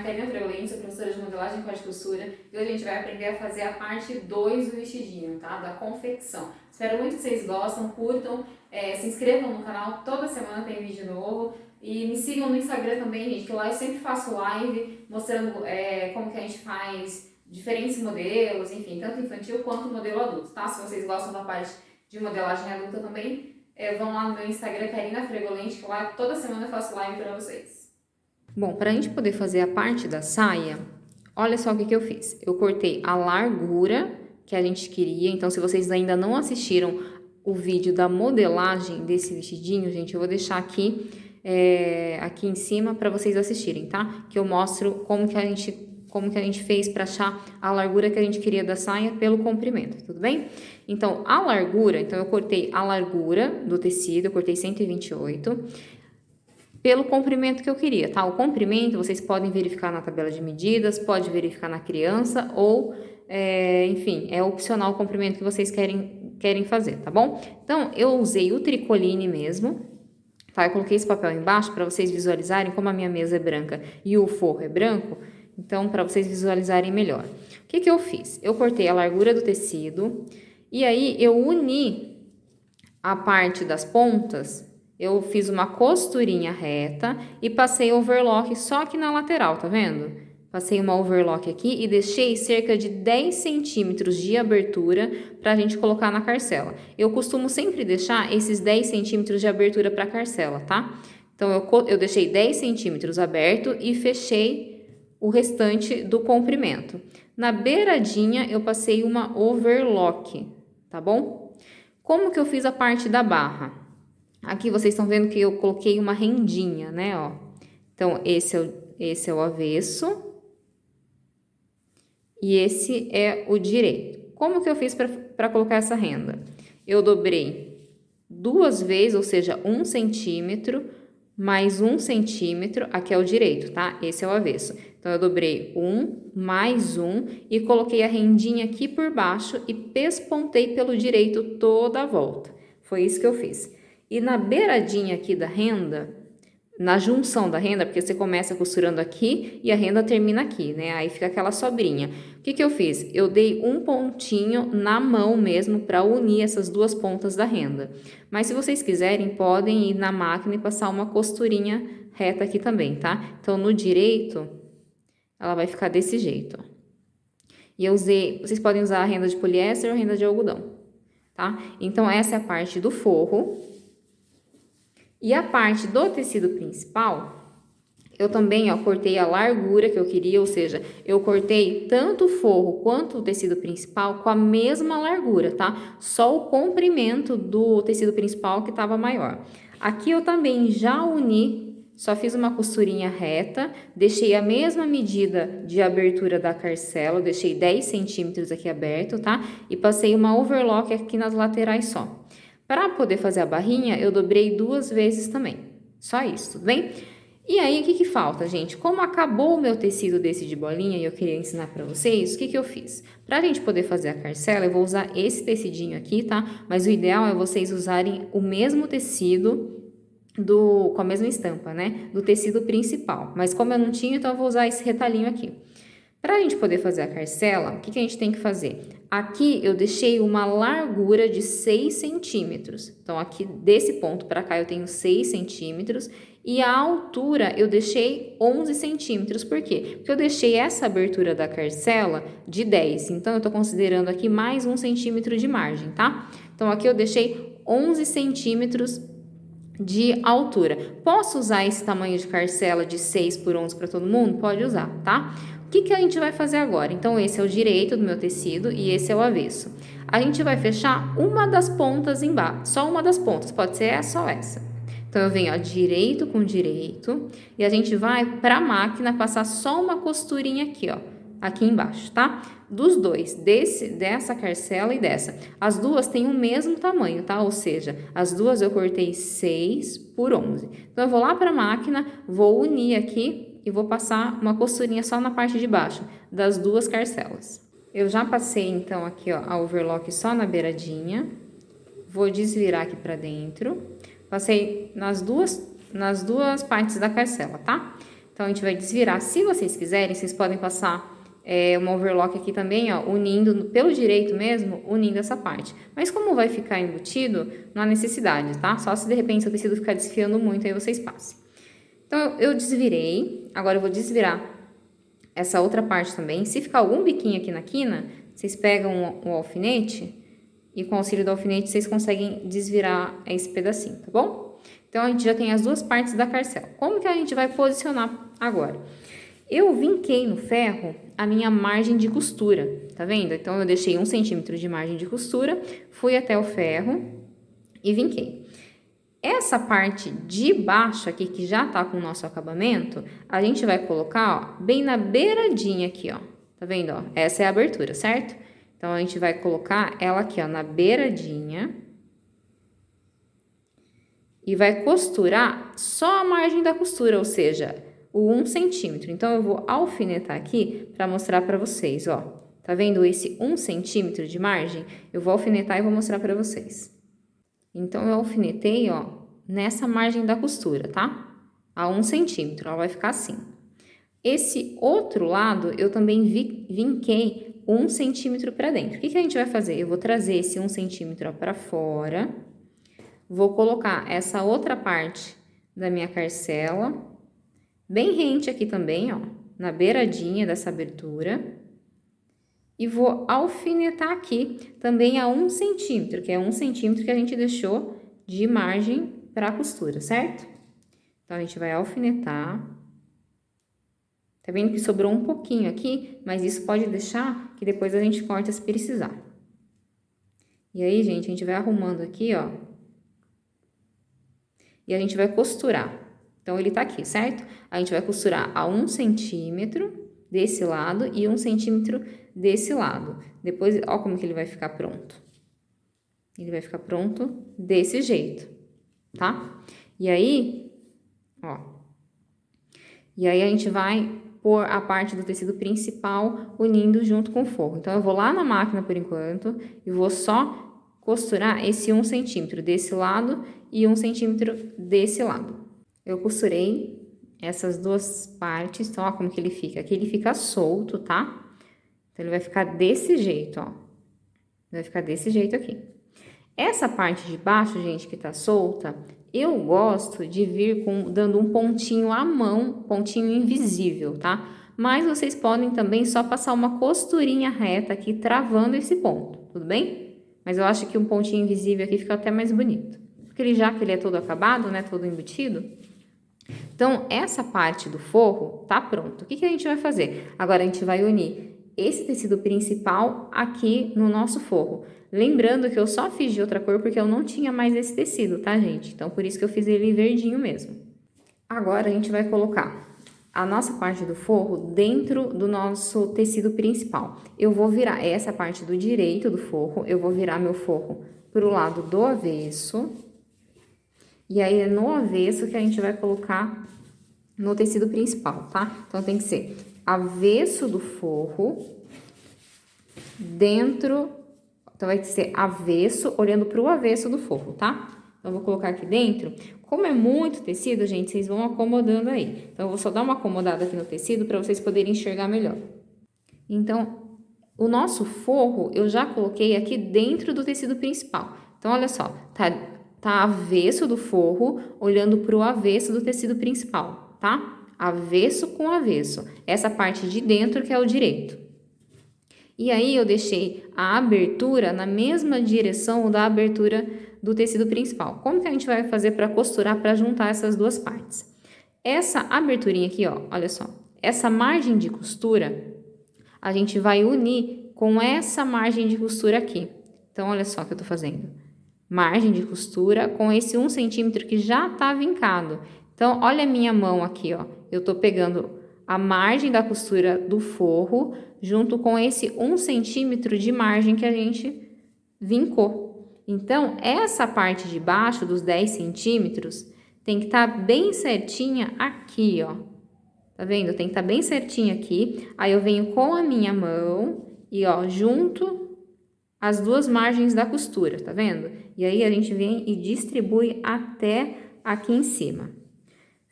Karina Fregolen, sou professora de modelagem e corte de costura e hoje a gente vai aprender a fazer a parte 2 do vestidinho, tá? Da confecção. Espero muito que vocês gostem, curtam, se inscrevam no canal, toda semana tem vídeo novo e me sigam no Instagram também, gente, que lá eu sempre faço live mostrando como que a gente faz diferentes modelos, enfim, tanto infantil quanto modelo adulto, tá? Se vocês gostam da parte de modelagem adulta também, vão lá no meu Instagram, Karina Fregolen, que lá toda semana eu faço live para vocês. Bom, para a gente poder fazer a parte da saia, olha só o que eu fiz. Eu cortei a largura que a gente queria, então se vocês ainda não assistiram o vídeo da modelagem desse vestidinho, gente, eu vou deixar aqui, aqui em cima para vocês assistirem, tá? Que eu mostro como que a gente fez para achar a largura que a gente queria da saia pelo comprimento, tudo bem? Então, a largura, eu cortei a largura do tecido, eu cortei 128 pelo comprimento que eu queria, tá? O comprimento vocês podem verificar na tabela de medidas, pode verificar na criança ou, enfim, é opcional o comprimento que vocês querem fazer, tá bom? Então, eu usei o tricoline mesmo, tá? Eu coloquei esse papel embaixo para vocês visualizarem como a minha mesa é branca e o forro é branco, então, para vocês visualizarem melhor. O que eu fiz? Eu cortei a largura do tecido e aí eu uni a parte das pontas. Eu fiz uma costurinha reta e passei overlock só aqui na lateral, tá vendo? Passei uma overlock aqui e deixei cerca de 10 centímetros de abertura pra gente colocar na carcela. Eu costumo sempre deixar esses 10 centímetros de abertura pra carcela, tá? Então, eu deixei 10 centímetros aberto e fechei o restante do comprimento. Na beiradinha, eu passei uma overlock, tá bom? Como que eu fiz a parte da barra? Aqui vocês estão vendo que eu coloquei uma rendinha, né, ó. Então, esse é o avesso e esse é o direito. Como que eu fiz para colocar essa renda? Eu dobrei 2 vezes, ou seja, 1 centímetro mais 1 centímetro, aqui é o direito, tá? Esse é o avesso. Então, eu dobrei 1 mais 1 e coloquei a rendinha aqui por baixo e pespontei pelo direito toda a volta. Foi isso que eu fiz. E na beiradinha aqui da renda, na junção da renda, porque você começa costurando aqui e a renda termina aqui, né? Aí fica aquela sobrinha. O que eu fiz? Eu dei um pontinho na mão mesmo para unir essas duas pontas da renda. Mas se vocês quiserem, podem ir na máquina e passar uma costurinha reta aqui também, tá? Então, no direito, ela vai ficar desse jeito, ó. E eu usei, vocês podem usar a renda de poliéster ou renda de algodão, tá? Então, essa é a parte do forro. E a parte do tecido principal, eu também, ó, cortei a largura que eu queria, ou seja, eu cortei tanto o forro quanto o tecido principal com a mesma largura, tá? Só o comprimento do tecido principal que estava maior. Aqui eu também já uni, só fiz uma costurinha reta, deixei a mesma medida de abertura da carcela, deixei 10 centímetros aqui aberto, tá? E passei uma overlock aqui nas laterais só. Para poder fazer a barrinha, eu dobrei 2 vezes também. Só isso, tudo bem? E aí, o que falta, gente? Como acabou o meu tecido desse de bolinha e eu queria ensinar para vocês, o que eu fiz? Para a gente poder fazer a carcela, eu vou usar esse tecidinho aqui, tá? Mas o ideal é vocês usarem o mesmo tecido com a mesma estampa, né? Do tecido principal. Mas como eu não tinha, então eu vou usar esse retalhinho aqui. Para a gente poder fazer a carcela, o que a gente tem que fazer? Aqui eu deixei uma largura de 6 centímetros. Então, aqui desse ponto para cá eu tenho 6 centímetros e a altura eu deixei 11 centímetros. Por quê? Porque eu deixei essa abertura da carcela de 10. Então, eu estou considerando aqui mais 1 centímetro de margem, tá? Então, aqui eu deixei 11 centímetros de altura. Posso usar esse tamanho de carcela de 6 por 11 para todo mundo? Pode usar, tá? O que a gente vai fazer agora? Então, esse é o direito do meu tecido e esse é o avesso. A gente vai fechar uma das pontas embaixo, só uma das pontas, pode ser essa ou essa. Então, eu venho, ó, direito com direito e a gente vai para a máquina passar só uma costurinha aqui, ó, aqui embaixo, tá? Dos dois, dessa carcela e dessa. As duas têm o mesmo tamanho, tá? Ou seja, as duas eu cortei 6 por 11. Então, eu vou lá para a máquina, vou unir aqui e vou passar uma costurinha só na parte de baixo das duas carcelas. Eu já passei, então, aqui, ó, a overlock só na beiradinha. Vou desvirar aqui para dentro. Passei nas duas partes da carcela, tá? Então, a gente vai desvirar. Se vocês quiserem, vocês podem passar uma overlock aqui também, ó, unindo, pelo direito mesmo, unindo essa parte. Mas como vai ficar embutido, não há necessidade, tá? Só se de repente o tecido ficar desfiando muito, aí vocês passem. Então, eu desvirei. Agora, eu vou desvirar essa outra parte também. Se ficar algum biquinho aqui na quina, vocês pegam um alfinete e com o auxílio do alfinete vocês conseguem desvirar esse pedacinho, tá bom? Então, a gente já tem as duas partes da carcela. Como que a gente vai posicionar agora? Eu vinquei no ferro a minha margem de costura, tá vendo? Então, eu deixei 1 centímetro de margem de costura, fui até o ferro e vinquei. Essa parte de baixo aqui, que já tá com o nosso acabamento, a gente vai colocar, ó, bem na beiradinha aqui, ó. Tá vendo, ó? Essa é a abertura, certo? Então, a gente vai colocar ela aqui, ó, na beiradinha. E vai costurar só a margem da costura, ou seja, o 1 centímetro. Então, eu vou alfinetar aqui para mostrar para vocês, ó. Tá vendo esse 1 centímetro de margem? Eu vou alfinetar e vou mostrar para vocês. Então, eu alfinetei, ó, nessa margem da costura, tá? A 1 centímetro, ela vai ficar assim. Esse outro lado, eu também vinquei 1 centímetro para dentro. O que a gente vai fazer? Eu vou trazer esse 1 centímetro para fora. Vou colocar essa outra parte da minha carcela, bem rente aqui também, ó, na beiradinha dessa abertura. E vou alfinetar aqui também a 1 centímetro, que é 1 centímetro que a gente deixou de margem para a costura, certo? Então, a gente vai alfinetar. Tá vendo que sobrou um pouquinho aqui, mas isso pode deixar que depois a gente corta se precisar. E aí, gente, a gente vai arrumando aqui, ó. E a gente vai costurar. Então, ele tá aqui, certo? A gente vai costurar a 1 centímetro desse lado e 1 centímetro desse lado. Depois, ó como que ele vai ficar pronto. Ele vai ficar pronto desse jeito, tá? E aí, ó. E aí, a gente vai pôr a parte do tecido principal unindo junto com o forro. Então, eu vou lá na máquina por enquanto e vou só costurar esse 1 centímetro desse lado e 1 centímetro desse lado. Eu costurei essas duas partes, então, ó como que ele fica. Aqui ele fica solto, tá? Então, ele vai ficar desse jeito, ó. Vai ficar desse jeito aqui. Essa parte de baixo, gente, que tá solta, eu gosto de vir dando um pontinho à mão, pontinho invisível, tá? Mas vocês podem também só passar uma costurinha reta aqui, travando esse ponto, tudo bem? Mas eu acho que um pontinho invisível aqui fica até mais bonito. Porque já que ele é todo acabado, né, todo embutido. Então, essa parte do forro tá pronto. O que a gente vai fazer? Agora, a gente vai unir esse tecido principal aqui no nosso forro. Lembrando que eu só fiz de outra cor porque eu não tinha mais esse tecido, tá, gente? Então, por isso que eu fiz ele verdinho mesmo. Agora, a gente vai colocar a nossa parte do forro dentro do nosso tecido principal. Eu vou virar essa parte do direito do forro, eu vou virar meu forro pro lado do avesso. E aí, é no avesso que a gente vai colocar no tecido principal, tá? Então, tem que ser avesso do forro, dentro... Então, vai ser avesso, olhando pro avesso do forro, tá? Então, eu vou colocar aqui dentro. Como é muito tecido, gente, vocês vão acomodando aí. Então, eu vou só dar uma acomodada aqui no tecido para vocês poderem enxergar melhor. Então, o nosso forro, eu já coloquei aqui dentro do tecido principal. Então, olha só, tá avesso do forro, olhando pro avesso do tecido principal, tá? Avesso com avesso. Essa parte de dentro que é o direito. E aí, eu deixei a abertura na mesma direção da abertura do tecido principal. Como que a gente vai fazer para costurar, para juntar essas duas partes? Essa aberturinha aqui, ó, olha só. Essa margem de costura, a gente vai unir com essa margem de costura aqui. Então, olha só o que eu tô fazendo. Margem de costura com esse 1 centímetro que já tá vincado. Então, olha a minha mão aqui, ó. Eu tô pegando a margem da costura do forro junto com esse 1 centímetro de margem que a gente vincou. Então, essa parte de baixo dos 10 centímetros tem que estar bem certinha aqui, ó. Tá vendo? Tem que estar bem certinha aqui. Aí, eu venho com a minha mão e, ó, junto as duas margens da costura, tá vendo? E aí, a gente vem e distribui até aqui em cima.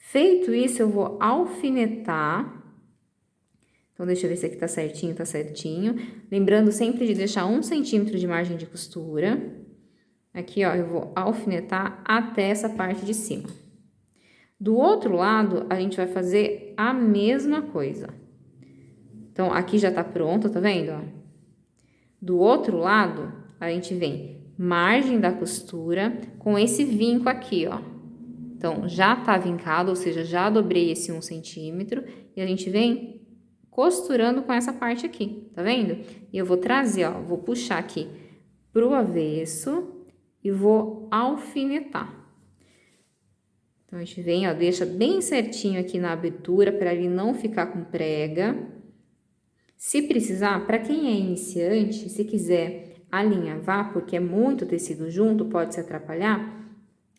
Feito isso, eu vou alfinetar. Então, deixa eu ver se aqui tá certinho, tá certinho. Lembrando sempre de deixar 1 centímetro de margem de costura. Aqui, ó, eu vou alfinetar até essa parte de cima. Do outro lado, a gente vai fazer a mesma coisa. Então, aqui já tá pronto, tá vendo, ó? Do outro lado, a gente vem margem da costura com esse vinco aqui, ó. Então, já tá vincado, ou seja, já dobrei esse 1 centímetro. E a gente vem costurando com essa parte aqui, tá vendo? E eu vou trazer, ó, vou puxar aqui pro avesso e vou alfinetar. Então, a gente vem, ó, deixa bem certinho aqui na abertura para ele não ficar com prega. Se precisar, para quem é iniciante, se quiser alinhavar, porque é muito tecido junto, pode se atrapalhar,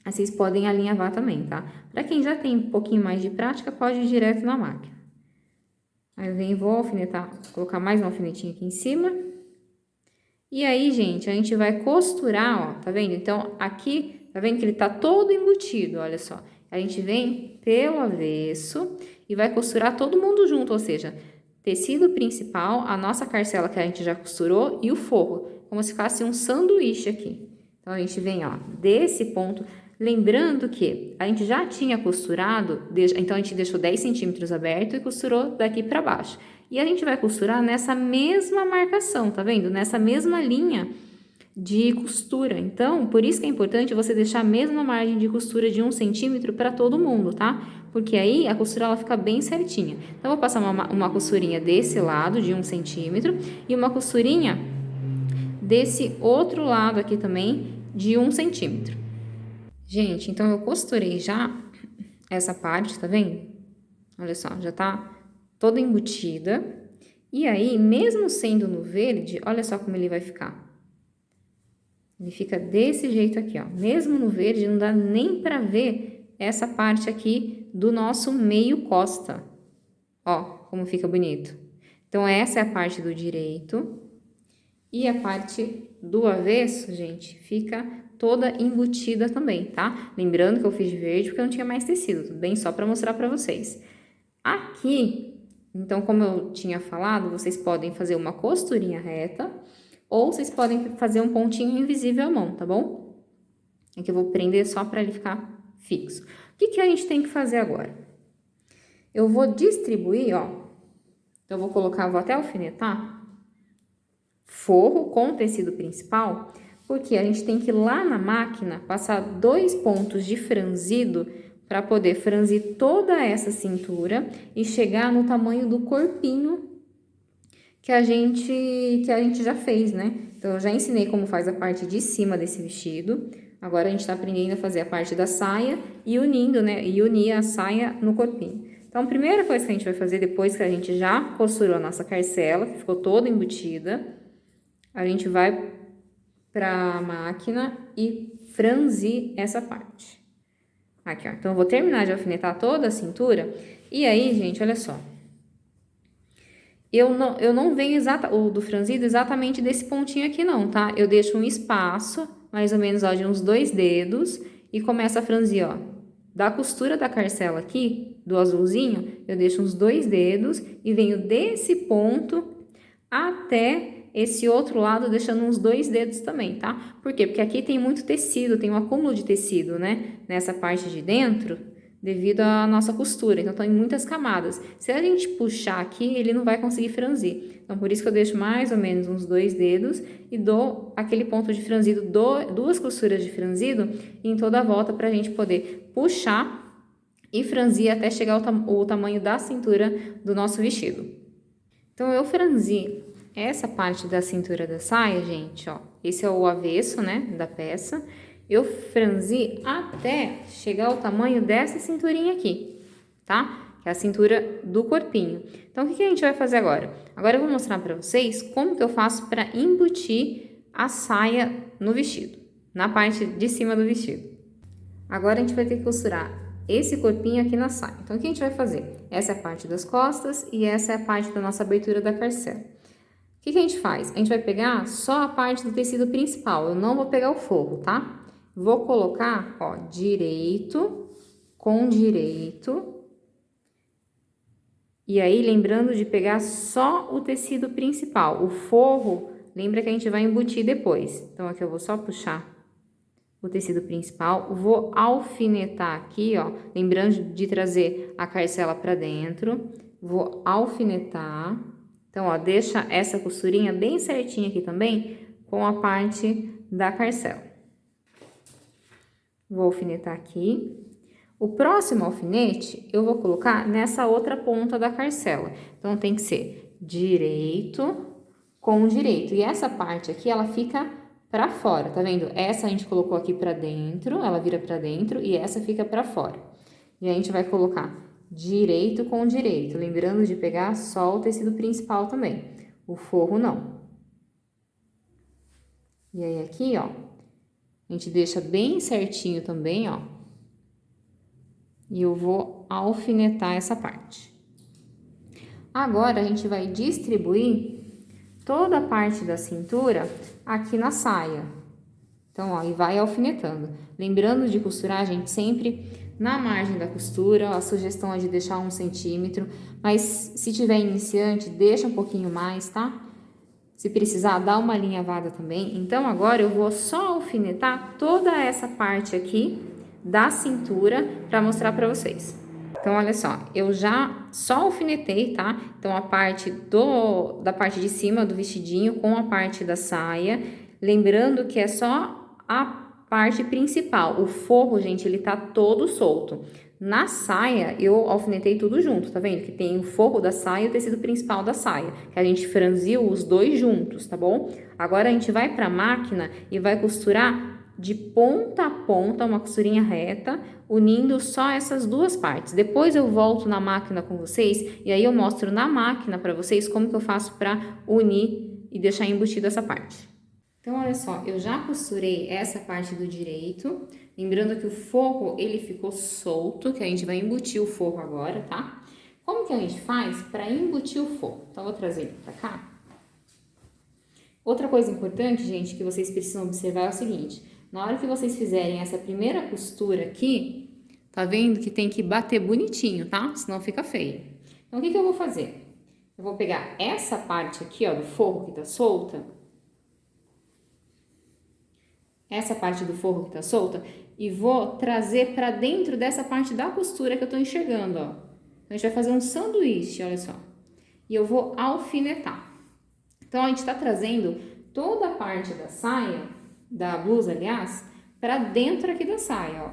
vocês podem alinhavar também, tá? Para quem já tem um pouquinho mais de prática, pode ir direto na máquina. Aí eu venho e vou alfinetar, colocar mais um alfinetinho aqui em cima. E aí, gente, a gente vai costurar, ó, tá vendo? Então, aqui, tá vendo que ele tá todo embutido, olha só. A gente vem pelo avesso e vai costurar todo mundo junto, ou seja, tecido principal, a nossa carcela que a gente já costurou e o forro, como se fosse um sanduíche aqui. Então, a gente vem, ó, desse ponto, lembrando que a gente já tinha costurado, então a gente deixou 10 centímetros aberto e costurou daqui para baixo. E a gente vai costurar nessa mesma marcação, tá vendo? Nessa mesma linha de costura. Então, por isso que é importante você deixar a mesma margem de costura de 1 centímetro para todo mundo, tá? Porque aí a costura ela fica bem certinha. Então, eu vou passar uma costurinha desse lado de 1 centímetro e uma costurinha desse outro lado aqui também de 1 centímetro. Gente, então eu costurei já essa parte, tá vendo? Olha só, já tá toda embutida. E aí, mesmo sendo no verde, olha só como ele vai ficar. Ele fica desse jeito aqui, ó. Mesmo no verde, não dá nem pra ver essa parte aqui do nosso meio costa. Ó, como fica bonito. Então, essa é a parte do direito. E a parte do avesso, gente, fica toda embutida também, tá? Lembrando que eu fiz de verde porque eu não tinha mais tecido, tudo bem? Só pra mostrar pra vocês. Aqui, então, como eu tinha falado, vocês podem fazer uma costurinha reta ou vocês podem fazer um pontinho invisível à mão, tá bom? Aqui eu vou prender só para ele ficar fixo. O que que a gente tem que fazer agora? Eu vou distribuir, ó. Então, eu vou colocar, vou até alfinetar, forro com tecido principal, porque a gente tem que ir lá na máquina passar 2 pontos de franzido para poder franzir toda essa cintura e chegar no tamanho do corpinho que a gente já fez, né? Então, eu já ensinei como faz a parte de cima desse vestido. Agora, a gente tá aprendendo a fazer a parte da saia e unindo, né? E unir a saia no corpinho. Então, a primeira coisa que a gente vai fazer depois que a gente já costurou a nossa carcela, que ficou toda embutida, a gente vai pra máquina e franzir essa parte. Aqui, ó. Então, eu vou terminar de alfinetar toda a cintura. E aí, gente, olha só. Eu não venho do franzido exatamente desse pontinho aqui não, tá? Eu deixo um espaço, mais ou menos, ó, de uns 2 dedos e começo a franzir, ó. Da costura da carcela aqui, do azulzinho, eu deixo uns 2 dedos e venho desse ponto até esse outro lado, deixando uns 2 dedos também, tá? Por quê? Porque aqui tem muito tecido, tem um acúmulo de tecido, né? Nessa parte de dentro, devido à nossa costura, então tem muitas camadas. Se a gente puxar aqui, ele não vai conseguir franzir. Então, por isso que eu deixo mais ou menos uns 2 dedos e dou aquele ponto de franzido, 2 costuras de franzido em toda a volta para a gente poder puxar e franzir até chegar ao tamanho da cintura do nosso vestido. Então, eu franzi essa parte da cintura da saia, gente, ó. Esse é o avesso, né, da peça. Eu franzi até chegar ao tamanho dessa cinturinha aqui, tá? Que é a cintura do corpinho. Então, o que a gente vai fazer agora? Agora eu vou mostrar pra vocês como que eu faço para embutir a saia no vestido, na parte de cima do vestido. Agora, a gente vai ter que costurar esse corpinho aqui na saia. Então, o que a gente vai fazer? Essa é a parte das costas e essa é a parte da nossa abertura da carcela. O que a gente faz? A gente vai pegar só a parte do tecido principal, eu não vou pegar o forro, tá? Vou colocar, ó, direito com direito. E aí, lembrando de pegar só o tecido principal. O forro, lembra que a gente vai embutir depois. Então, aqui eu vou só puxar o tecido principal, vou alfinetar aqui, ó, lembrando de trazer a carcela para dentro, vou alfinetar. Então, ó, deixa essa costurinha bem certinha aqui também com a parte da carcela. Vou alfinetar aqui. O próximo alfinete eu vou colocar nessa outra ponta da carcela. Então, tem que ser direito com direito. E essa parte aqui, ela fica para fora, tá vendo? Essa a gente colocou aqui para dentro, ela vira para dentro e essa fica para fora. E a gente vai colocar direito com direito, lembrando de pegar só o tecido principal também, o forro não. E aí aqui, ó, a gente deixa bem certinho também, ó. E eu vou alfinetar essa parte. Agora, a gente vai distribuir toda a parte da cintura aqui na saia. Então, ó, e vai alfinetando. Lembrando de costurar, gente, sempre na margem da costura. A sugestão é de deixar 1 centímetro, mas se tiver iniciante, deixa um pouquinho mais, tá? Se precisar, dá uma alinhavada também. Então, agora eu vou só alfinetar toda essa parte aqui da cintura para mostrar para vocês. Então, olha só, eu já só alfinetei, tá? Então, a parte da parte de cima do vestidinho com a parte da saia. Lembrando que é só a parte principal. O forro, gente, ele tá todo solto. Na saia, eu alfinetei tudo junto, tá vendo? Que tem o forro da saia e o tecido principal da saia. Que a gente franziu os dois juntos, tá bom? Agora, a gente vai pra máquina e vai costurar de ponta a ponta, uma costurinha reta, unindo só essas duas partes. Depois eu volto na máquina com vocês e aí eu mostro na máquina para vocês como que eu faço para unir e deixar embutido essa parte. Então, olha só, eu já costurei essa parte do direito, lembrando que o forro, ele ficou solto, que a gente vai embutir o forro agora, tá? Como que a gente faz para embutir o forro? Então, eu vou trazer ele para cá. Outra coisa importante, gente, que vocês precisam observar é o seguinte: na hora que vocês fizerem essa primeira costura aqui, tá vendo que tem que bater bonitinho, tá? Senão fica feio. Então, o que que eu vou fazer? Eu vou pegar essa parte aqui, ó, do forro que tá solta, essa parte do forro que tá solta, e vou trazer pra dentro dessa parte da costura que eu tô enxergando, ó. Então, a gente vai fazer um sanduíche, olha só. E eu vou alfinetar. Então, a gente tá trazendo toda a parte da saia, da blusa, aliás, para dentro aqui da saia, ó.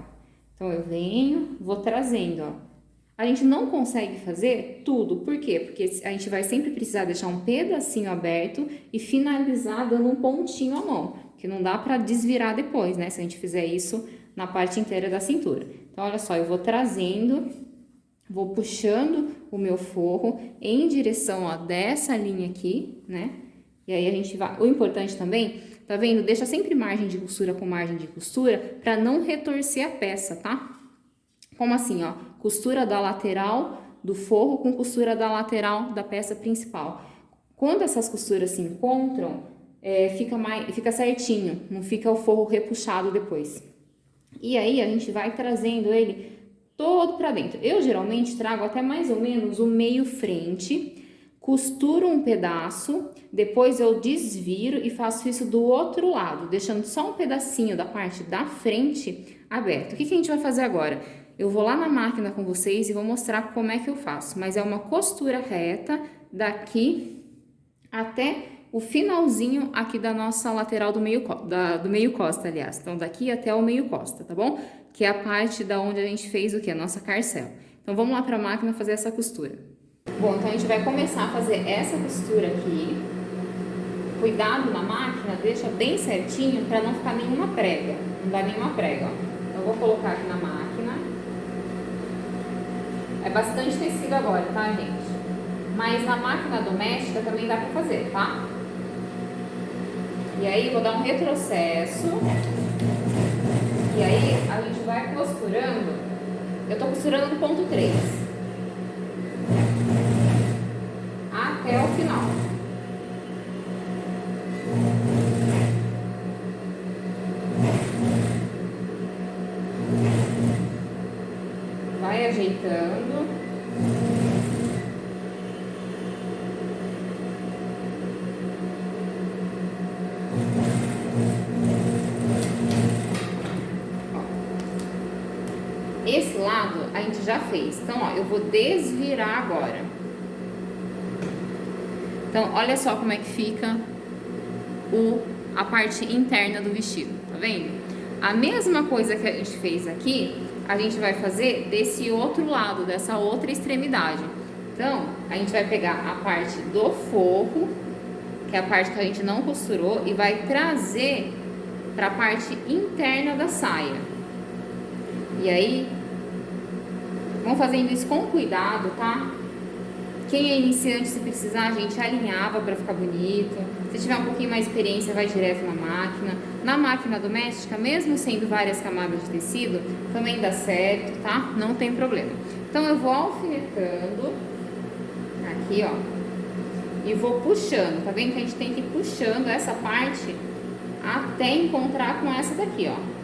Então, eu venho, vou trazendo, ó. A gente não consegue fazer tudo, por quê? Porque a gente vai sempre precisar deixar um pedacinho aberto e finalizar dando um pontinho à mão, que não dá para desvirar depois, né? Se a gente fizer isso na parte inteira da cintura. Então, olha só, eu vou trazendo, vou puxando o meu forro em direção, ó, dessa linha aqui, né? E aí a gente vai... O importante também, tá vendo? Deixa sempre margem de costura com margem de costura para não retorcer a peça, tá? Como assim, ó? Costura da lateral do forro com costura da lateral da peça principal. Quando essas costuras se encontram, fica certinho, não fica o forro repuxado depois. E aí a gente vai trazendo ele todo para dentro. Eu geralmente trago até mais ou menos o meio frente, costuro um pedaço, depois eu desviro e faço isso do outro lado, deixando só um pedacinho da parte da frente aberto. O que que a gente vai fazer agora? Eu vou lá na máquina com vocês e vou mostrar como é que eu faço, mas é uma costura reta daqui até o finalzinho aqui da nossa lateral do meio costa, aliás. Então, daqui até o meio costa, tá bom? Que é a parte da onde a gente fez o que? A nossa carcela. Então, vamos lá para a máquina fazer essa costura. Bom, então a gente vai começar a fazer essa costura aqui. Cuidado na máquina, deixa bem certinho para não ficar nenhuma prega. Não dá nenhuma prega, ó. Então, eu vou colocar aqui na máquina. É bastante tecido agora, tá, gente? Mas na máquina doméstica também dá pra fazer, tá? E aí, vou dar um retrocesso. E aí, a gente vai costurando. Eu tô costurando no ponto 3. Até o final. ajeitando. Esse lado a gente já fez. Então, ó, eu vou desvirar agora. Então, olha só como é que fica a parte interna do vestido, tá vendo? A mesma coisa que a gente fez aqui, a gente vai fazer desse outro lado, dessa outra extremidade. Então, a gente vai pegar a parte do forro, que é a parte que a gente não costurou, e vai trazer para a parte interna da saia. E aí, vão fazendo isso com cuidado, tá? Quem é iniciante, se precisar, a gente alinhava para ficar bonito. Se tiver um pouquinho mais de experiência, vai direto na máquina. Na máquina doméstica, mesmo sendo várias camadas de tecido, também dá certo, tá? Não tem problema. Então, eu vou alfinetando aqui, ó, e vou puxando. Tá vendo que a gente tem que ir puxando essa parte até encontrar com essa daqui, ó.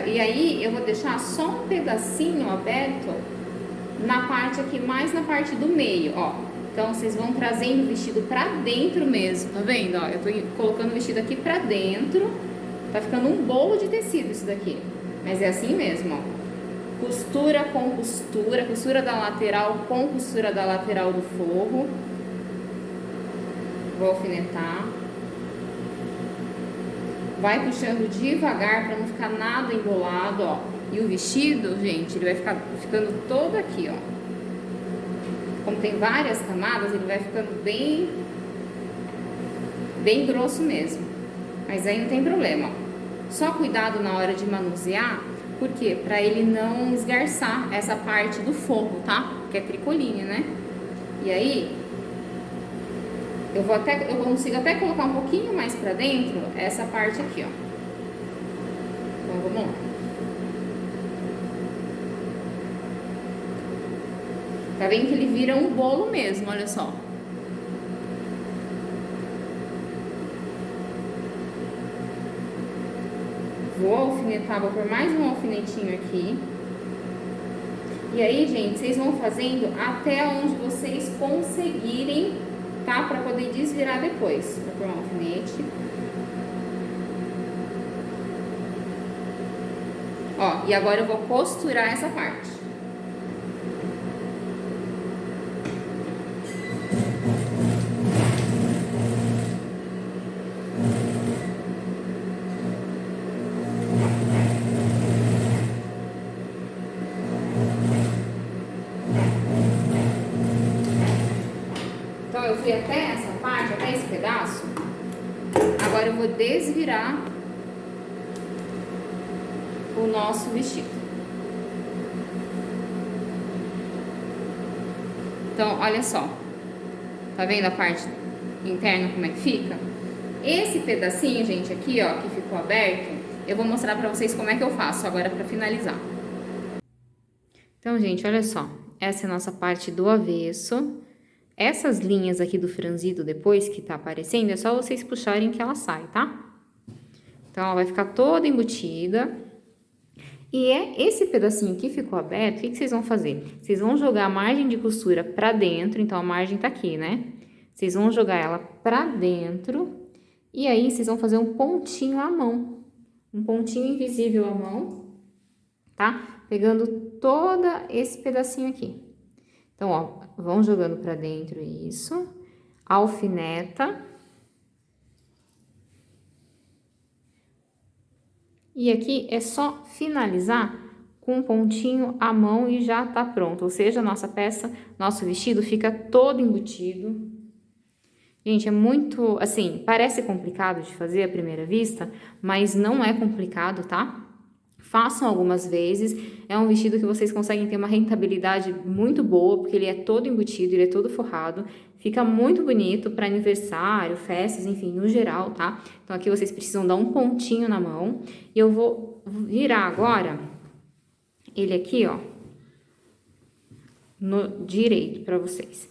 E aí eu vou deixar só um pedacinho aberto na parte aqui, mais na parte do meio, ó. Então, vocês vão trazendo o vestido pra dentro mesmo, tá vendo? Ó, eu tô colocando o vestido aqui pra dentro. Tá ficando um bolo de tecido isso daqui. Mas é assim mesmo, ó. Costura com costura, costura da lateral com costura da lateral do forro. Vou alfinetar. Vai puxando devagar para não ficar nada embolado, ó. E o vestido, gente, ele vai ficando todo aqui, ó. Como tem várias camadas, ele vai ficando bem grosso mesmo. Mas aí não tem problema, ó. Só cuidado na hora de manusear, por quê? Para ele não esgarçar essa parte do forro, tá? Que é tricoline, né? E aí, eu consigo até colocar um pouquinho mais pra dentro essa parte aqui, ó. Então, vamos lá. Tá vendo que ele vira um bolo mesmo, olha só. Vou alfinetar, vou pôr mais um alfinetinho aqui. E aí, gente, vocês vão fazendo até onde vocês conseguirem, tá? Pra poder desvirar depois. Vou pôr um alfinete. Ó, e agora eu vou costurar essa parte. Então, eu fui até essa parte, até esse pedaço. Agora eu vou desvirar o nosso vestido. Então, olha só. Tá vendo a parte interna como é que fica? Esse pedacinho, gente, aqui, ó, que ficou aberto, eu vou mostrar pra vocês como é que eu faço agora pra finalizar. Então, gente, olha só. Essa é a nossa parte do avesso. Essas linhas aqui do franzido depois que tá aparecendo, é só vocês puxarem que ela sai, tá? Então, ela vai ficar toda embutida. E é esse pedacinho que ficou aberto, o que vocês vão fazer? Vocês vão jogar a margem de costura pra dentro, então a margem tá aqui, né? Vocês vão jogar ela pra dentro e aí vocês vão fazer um pontinho à mão. Um pontinho invisível à mão, tá? Pegando todo esse pedacinho aqui. Então, ó, vão jogando pra dentro isso, alfineta. E aqui é só finalizar com um pontinho à mão e já tá pronto. Ou seja, a nossa peça, nosso vestido fica todo embutido. Gente, é muito, assim, parece complicado de fazer à primeira vista, mas não é complicado, tá? Façam algumas vezes, é um vestido que vocês conseguem ter uma rentabilidade muito boa, porque ele é todo embutido, ele é todo forrado, fica muito bonito para aniversário, festas, enfim, no geral, tá? Então aqui vocês precisam dar um pontinho na mão, e eu vou virar agora ele aqui, ó, no direito para vocês.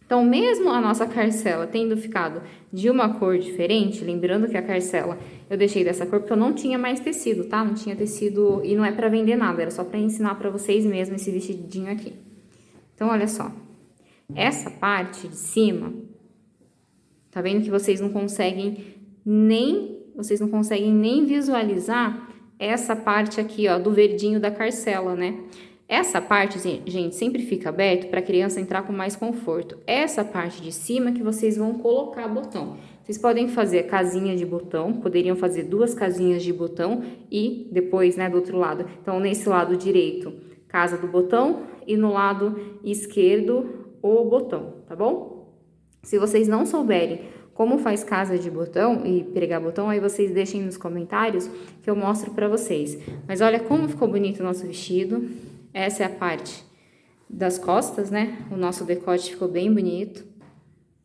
Então, mesmo a nossa carcela tendo ficado de uma cor diferente, lembrando que a carcela eu deixei dessa cor porque eu não tinha mais tecido, tá? Não tinha tecido e não é para vender nada, era só para ensinar para vocês mesmo esse vestidinho aqui. Então, olha só. Essa parte de cima, tá vendo que vocês não conseguem nem visualizar essa parte aqui, ó, do verdinho da carcela, né? Essa parte, gente, sempre fica aberto para a criança entrar com mais conforto. Essa parte de cima que vocês vão colocar botão. Vocês podem fazer casinha de botão, poderiam fazer 2 casinhas de botão e depois, né, do outro lado. Então, nesse lado direito, casa do botão e no lado esquerdo, o botão, tá bom? Se vocês não souberem como faz casa de botão e pregar botão, aí vocês deixem nos comentários que eu mostro para vocês. Mas olha como ficou bonito o nosso vestido. Essa é a parte das costas, né? O nosso decote ficou bem bonito.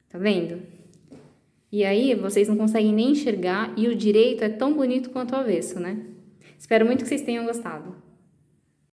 Tá vendo? E aí, vocês não conseguem nem enxergar e o direito é tão bonito quanto o avesso, né? Espero muito que vocês tenham gostado.